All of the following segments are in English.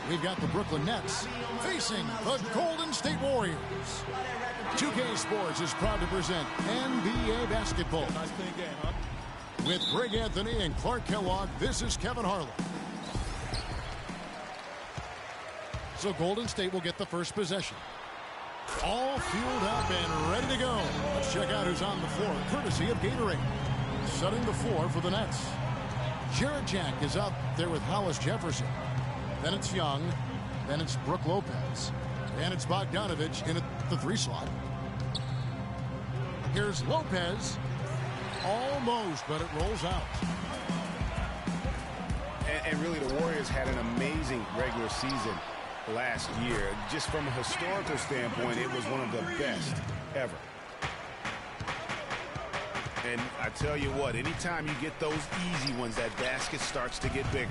We've got the Brooklyn Nets facing the Golden State Warriors. 2K Sports is proud to present NBA basketball. Nice clean game, huh? With Greg Anthony and Clark Kellogg, this is Kevin Harlan. So Golden State will get the first possession. All fueled up and ready to go. Let's check out who's on the floor, courtesy of Gatorade. Setting the floor for the Nets. Jared Jack is out there with Hollis Jefferson. Then it's Young. Then it's Brook Lopez. And it's Bogdanovich in at the 3 slot. Here's Lopez. Almost, but it rolls out. And really, the Warriors had an amazing regular season last year. Just from a historical standpoint, it was one of the best ever. And I tell you what, anytime you get those easy ones, that basket starts to get bigger.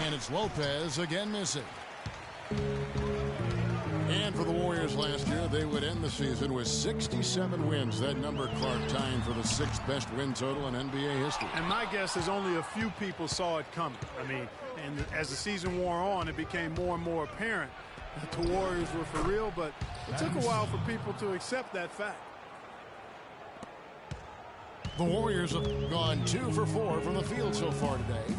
And it's Lopez again missing. And for the Warriors last year, they would end the season with 67 wins. That number, Clark, tying for the 6th best win total in NBA history. And my guess is only a few people saw it coming. I mean, and as the season wore on, it became more and more apparent that the Warriors were for real, but it took a while for people to accept that fact. The Warriors have gone 2 for 4 from the field so far today.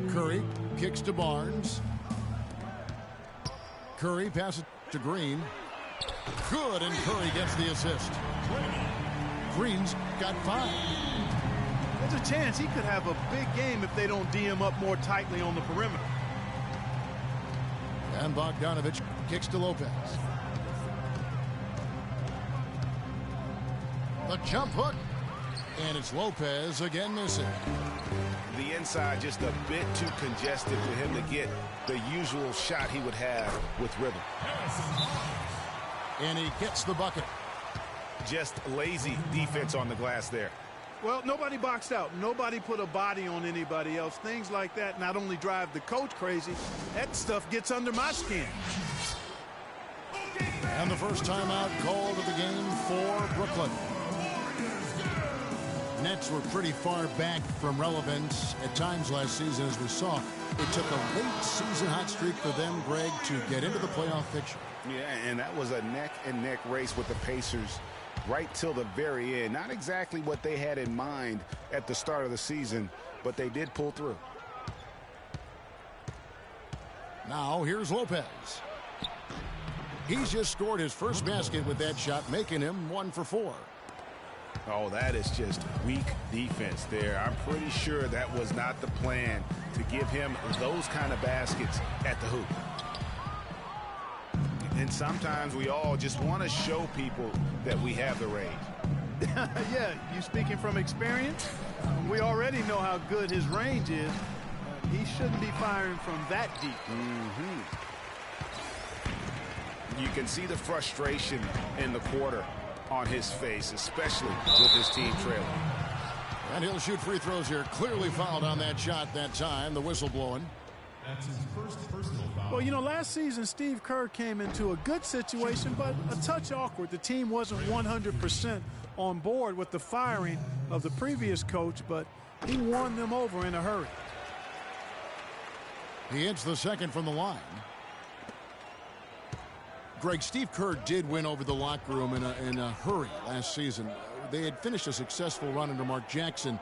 Curry kicks to Barnes. Curry passes to Green. Good, and Curry gets the assist. Green's got 5. There's a chance he could have a big game if they don't D him up more tightly on the perimeter. And Bogdanovich kicks to Lopez. The jump hook. And it's Lopez again missing. The inside just a bit too congested for him to get the usual shot he would have with rhythm. And he gets the bucket. Just lazy defense on the glass there. Well, nobody boxed out. Nobody put a body on anybody else. Things like that not only drive the coach crazy, that stuff gets under my skin. And the first timeout called of the game for Brooklyn. Nets were pretty far back from relevance at times last season, as we saw. It took a late season hot streak for them, Greg, to get into the playoff picture. Yeah, and that was a neck-and-neck race with the Pacers right till the very end. Not exactly what they had in mind at the start of the season, but they did pull through. Now here's Lopez. He's just scored his first basket with that shot, making him 1 for 4. Oh, that is just weak defense there. I'm pretty sure that was not the plan, to give him those kind of baskets at the hoop. And sometimes we all just want to show people that we have the range. Yeah, you speaking from experience? We already know how good his range is. He shouldn't be firing from that deep. You can see the frustration in the quarter on his face, especially with his team trailing. And he'll shoot free throws here. Clearly fouled on that shot that time. The whistle blowing. That's his first personal foul. Well, you know, last season Steve Kerr came into a good situation, but a touch awkward. The team wasn't 100% on board with the firing of the previous coach, but he won them over in a hurry. He hits the second from the line. Greg, Steve Kerr did win over the locker room in a hurry last season. They had finished a successful run under Mark Jackson.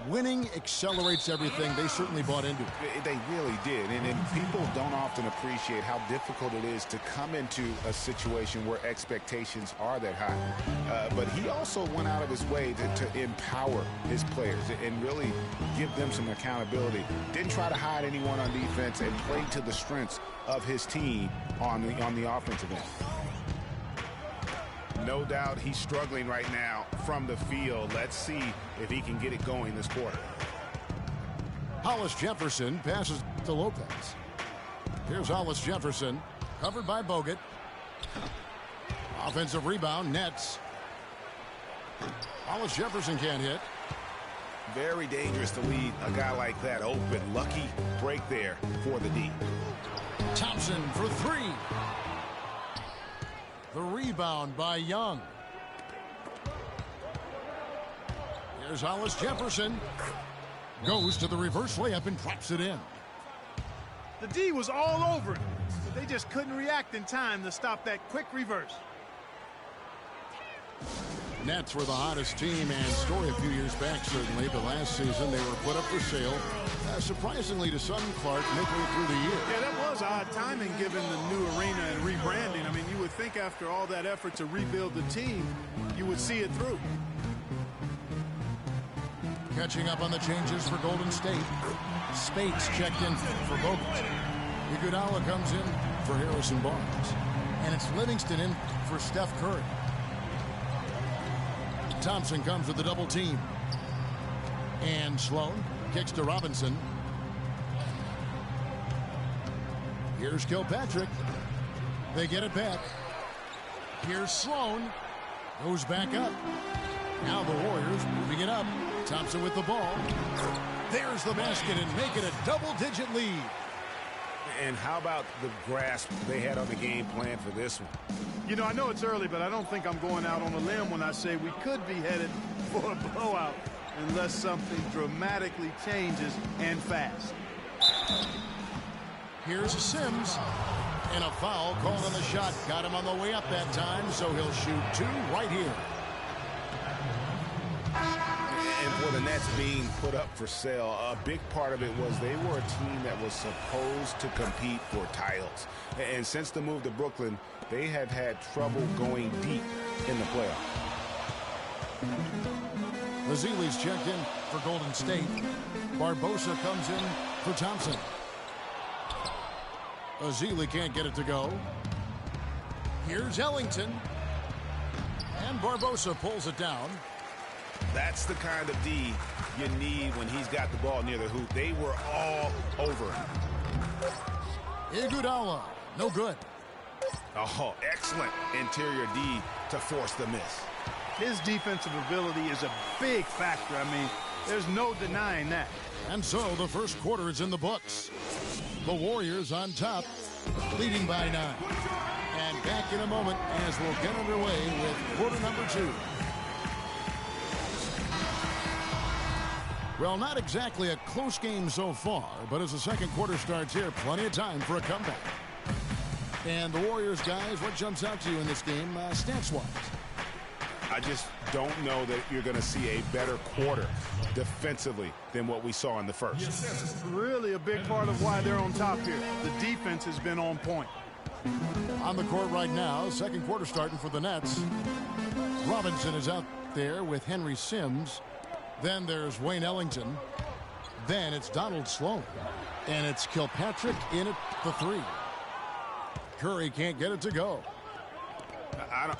Winning accelerates everything. They certainly bought into it. They really did. And people don't often appreciate how difficult it is to come into a situation where expectations are that high. But he also went out of his way to empower his players and really give them some accountability. Didn't try to hide anyone on defense and played to the strengths of his team on the offensive end. No doubt he's struggling right now from the field. Let's see if he can get it going this quarter. Hollis Jefferson passes to Lopez. Here's Hollis Jefferson, covered by Bogut. Offensive rebound, Nets. Hollis Jefferson can't hit. Very dangerous to leave a guy like that open. Lucky break there for the D. Thompson for three. The rebound by Young. Here's Hollis Jefferson. Goes to the reverse layup and drops it in. The D was all over it, but they just couldn't react in time to stop that quick reverse. Nets were the hottest team and story a few years back, certainly, but last season they were put up for sale, surprisingly to some, Clark, midway through the year. Yeah, that was odd timing given the new arena and rebranding. I mean, you would think after all that effort to rebuild the team, you would see it through. Catching up on the changes for Golden State. Spates checked in for Bogut. Iguodala comes in for Harrison Barnes. And it's Livingston in for Steph Curry. Thompson comes with the double team. And Sloan kicks to Robinson. Here's Kilpatrick. They get it back. Here's Sloan. Goes back up. Now the Warriors moving it up. Thompson with the ball. There's the basket and make it a double-digit lead. And how about the grasp they had on the game plan for this one? You know, I know it's early, but I don't think I'm going out on a limb when I say we could be headed for a blowout unless something dramatically changes and fast. Here's Sims. And a foul called on the shot. Got him on the way up that time, so he'll shoot two right here. And for the Nets being put up for sale, a big part of it was they were a team that was supposed to compete for titles. And since the move to Brooklyn, they have had trouble going deep in the playoffs. Mazzili's checked in for Golden State. Barbosa comes in for Thompson. Mazzili can't get it to go. Here's Ellington. And Barbosa pulls it down. That's the kind of D you need when he's got the ball near the hoop. They were all over him. Iguodala, no good. Oh, excellent interior D to force the miss. His defensive ability is a big factor. I mean, there's no denying that. And so the first quarter is in the books. The Warriors on top, leading by 9. And back in a moment as we'll get underway with quarter number 2. Well, not exactly a close game so far, but as the second quarter starts here, plenty of time for a comeback. And the Warriors, guys, what jumps out to you in this game, stats-wise? I just don't know that you're going to see a better quarter defensively than what we saw in the first. Really a big part of why they're on top here. The defense has been on point. On the court right now, second quarter starting for the Nets. Robinson is out there with Henry Sims. Then there's Wayne Ellington. Then it's Donald Sloan. And it's Kilpatrick in at the 3. Curry can't get it to go.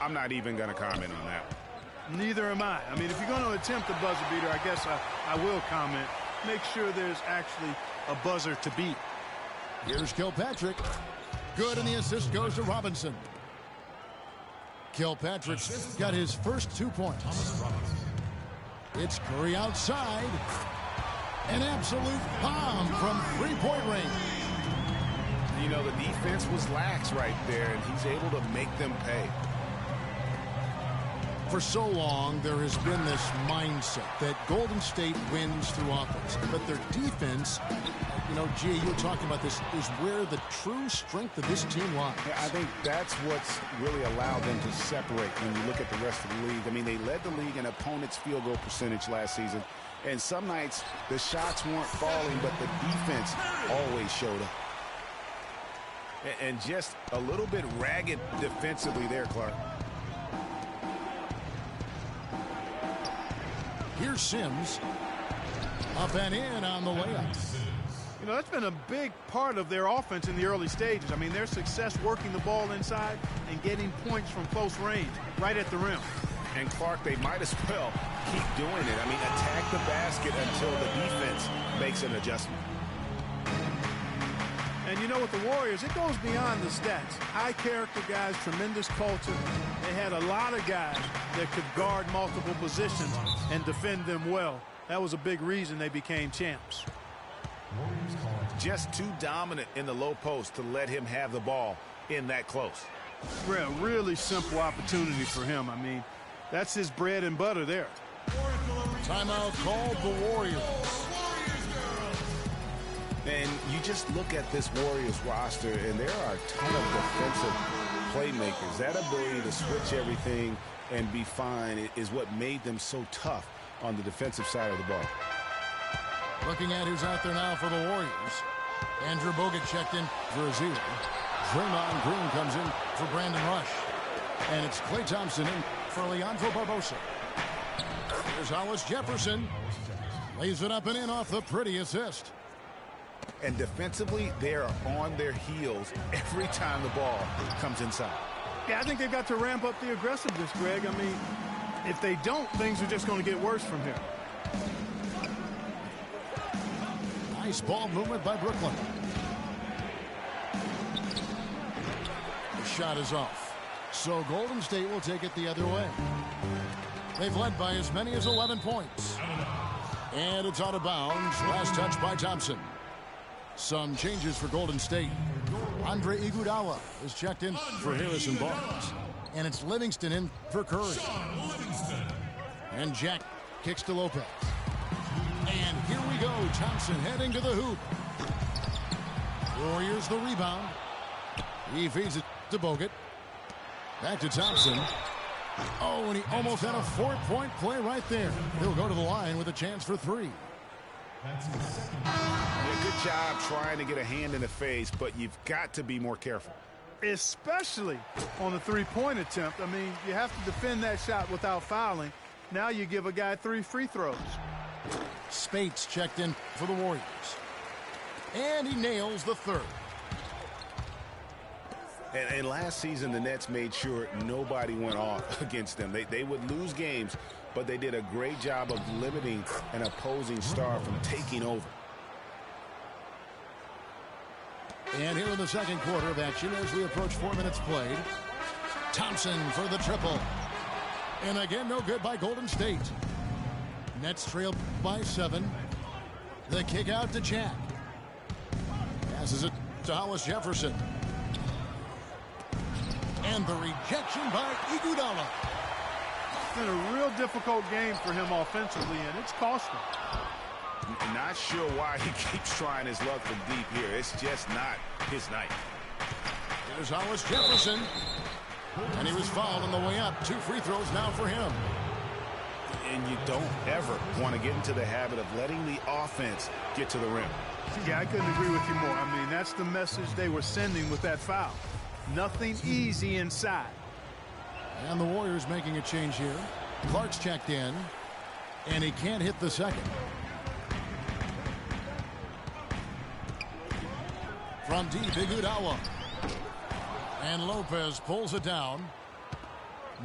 I'm not even going to comment on that. Neither am I. I mean, if you're going to attempt a buzzer beater, I guess I will comment. Make sure there's actually a buzzer to beat. Here's Kilpatrick. Good, and the assist goes to Robinson. Kilpatrick's got his first 2 points. It's Curry outside. An absolute bomb from three-point range. you know, the defense was lax right there, and he's able to make them pay. For so long, there has been this mindset that Golden State wins through offense, but their defense, you know, G, you were talking about this, is where the true strength of this team lies. Yeah, I think that's what's really allowed them to separate when you look at the rest of the league. I mean, they led the league in opponents' field goal percentage last season, and some nights the shots weren't falling, but the defense always showed up. And just a little bit ragged defensively there, Clark. Here's Sims. Up and in on the layup. You know, that's been a big part of their offense in the early stages. I mean, their success working the ball inside and getting points from close range, right at the rim. And Clark, they might as well keep doing it. I mean, attack the basket until the defense makes an adjustment. And you know, with the Warriors, it goes beyond the stats. High character guys, tremendous culture. They had a lot of guys that could guard multiple positions and defend them well. That was a big reason they became champs. Just too dominant in the low post to let him have the ball in that close. Really simple opportunity for him. I mean, that's his bread and butter there. Timeout called the Warriors. And you just look at this Warriors roster, and there are a ton of defensive playmakers. That ability to switch everything and be fine is what made them so tough on the defensive side of the ball. Looking at who's out there now for the Warriors. Andrew Bogut checked in for Azir. Draymond Green comes in for Brandon Rush. And it's Klay Thompson in for Leandro Barbosa. Here's Hollis Jefferson. Lays it up and in off the pretty assist. And defensively, they are on their heels every time the ball comes inside. Yeah, I think they've got to ramp up the aggressiveness, Greg. I mean, if they don't, things are just going to get worse from here. Nice ball movement by Brooklyn. The shot is off. So Golden State will take it the other way. They've led by as many as 11 points. And it's out of bounds. Last touch by Thompson. Some changes for Golden State. Andre Iguodala is checked in for Harrison Barnes. And it's Livingston in for Curry. And Jack kicks to Lopez. And here we go. Thompson heading to the hoop. Warriors the rebound. He feeds it to Bogut. Back to Thompson. Oh, and he almost had a 4-point play right there. He'll go to the line with a chance for three. Yeah, good job trying to get a hand in the face, but you've got to be more careful. Especially on the three-point attempt. I mean, you have to defend that shot without fouling. Now you give a guy 3 free throws. Spates checked in for the Warriors. And he nails the third. And last season, the Nets made sure nobody went off against them. They would lose games, but they did a great job of limiting an opposing star from taking over. And here in the second quarter of action as we approach 4 minutes played. Thompson for the triple. And again, no good by Golden State. Nets trail by 7. The kick out to Jack. Passes it to Hollis Jefferson. And the rejection by Iguodala. It's been a real difficult game for him offensively, and it's cost him. Not sure why he keeps trying his luck from deep here. It's just not his night. There's Hollis Jefferson. And he was fouled on the way up. 2 free throws now for him. And you don't ever want to get into the habit of letting the offense get to the rim. Yeah, I couldn't agree with you more. I mean, that's the message they were sending with that foul. Nothing easy inside. And the Warriors making a change here. Clark's checked in. And he can't hit the second. From deep, Iguodala. And Lopez pulls it down.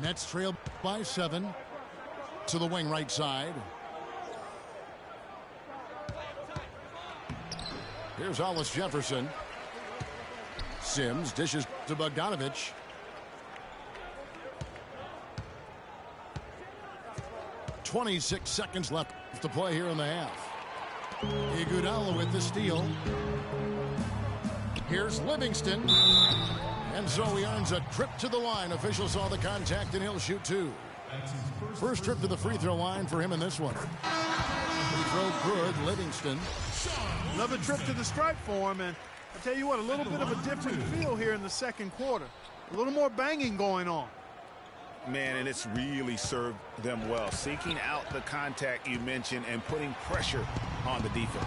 Nets trail by 7 to the wing right side. Here's Hollis Jefferson. Sims dishes to Bogdanovich. .26 seconds left to play here in the half. Iguodala with the steal. Here's Livingston. And so he earns a trip to the line. Officials saw the contact, and he'll shoot two. First trip to the free throw line for him in this one. Free throw good, Livingston. Another trip to the stripe for him, and I'll tell you what, a little bit of a different feel here in the second quarter. A little more banging going on. Man, and it's really served them well. Seeking out the contact you mentioned and putting pressure on the defense.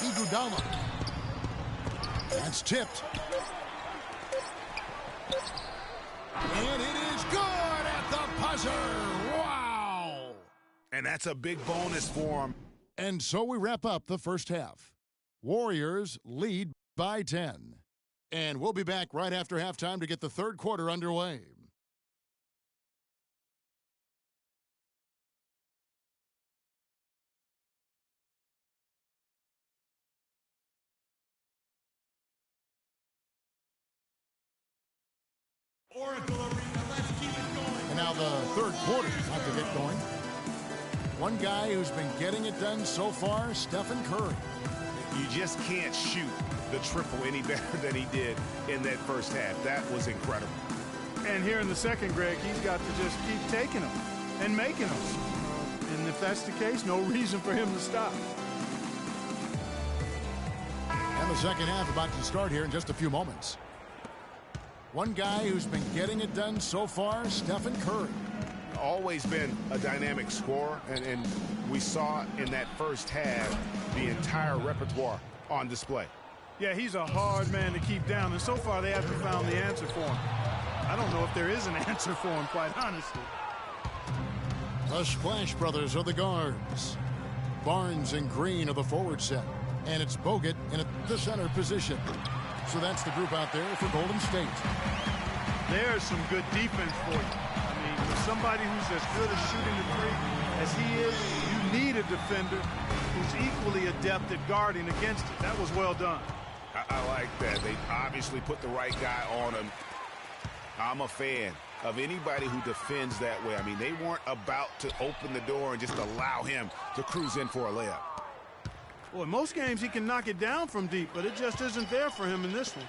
Iguodala. That's tipped. And it is good at the buzzer. Wow. And that's a big bonus for him. And so we wrap up the first half. Warriors lead by 10. And we'll be back right after halftime to get the third quarter underway. And now the third quarter is about to get going. One guy who's been getting it done so far, Stephen Curry. You just can't shoot the triple any better than he did in that first half. That was incredible. And here in the second, Greg, he's got to just keep taking them and making them. And if that's the case, no reason for him to stop. And the second half about to start here in just a few moments. One guy who's been getting it done so far, Stephen Curry. Always been a dynamic scorer, and we saw in that first half the entire repertoire on display. Yeah, he's a hard man to keep down, and so far they haven't found the answer for him. I don't know if there is an answer for him, quite honestly. The Splash Brothers are the guards. Barnes and Green are the forward set. And it's Bogut in the center position. So that's the group out there for Golden State. There's some good defense for you. I mean, with somebody who's as good at shooting the three as he is, you need a defender who's equally adept at guarding against it. That was well done. I like that. They obviously put the right guy on him. I'm a fan of anybody who defends that way. I mean, they weren't about to open the door and just allow him to cruise in for a layup. Well, in most games he can knock it down from deep, but it just isn't there for him in this one.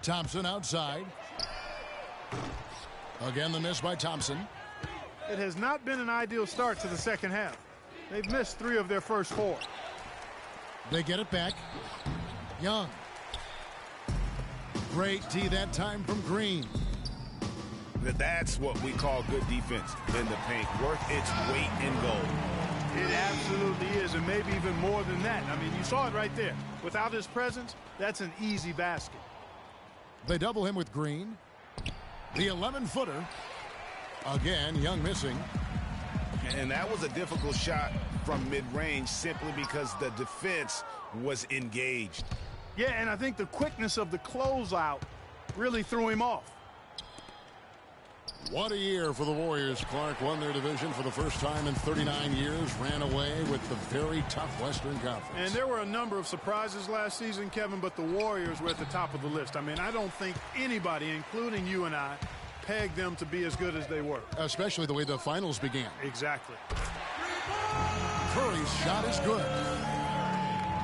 Thompson outside. Again, the miss by Thompson. It has not been an ideal start to the second half. They've missed 3 of their first 4. They get it back. Young. Great D that time from Green. That's what we call good defense in the paint. Worth its weight in gold. It absolutely is, and maybe even more than that. I mean, you saw it right there. Without his presence, that's an easy basket. They double him with Green. The 11-footer. Again, Young missing. And that was a difficult shot from mid-range simply because the defense was engaged. Yeah, and I think the quickness of the closeout really threw him off. What a year for the Warriors. Clark won their division for the first time in 39 years, ran away with the very tough Western Conference. And there were a number of surprises last season, Kevin, but the Warriors were at the top of the list. I mean, I don't think anybody, including you and I, pegged them to be as good as they were. Especially the way the finals began. Exactly. Curry's shot is good.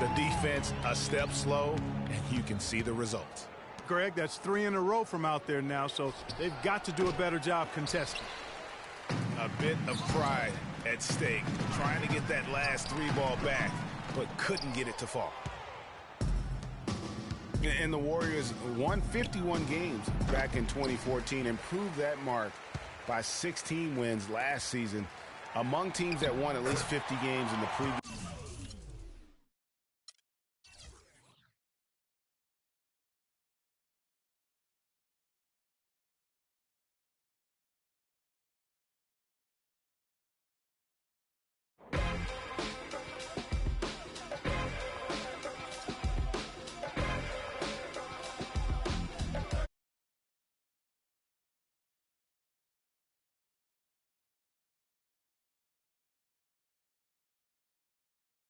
The defense a step slow, and you can see the results. Greg, that's 3 in a row from out there now, so they've got to do a better job contesting. A bit of pride at stake, trying to get that last 3 ball back, but couldn't get it to fall. And the Warriors won 51 games back in 2014, improved that mark by 16 wins last season among teams that won at least 50 games in the previous.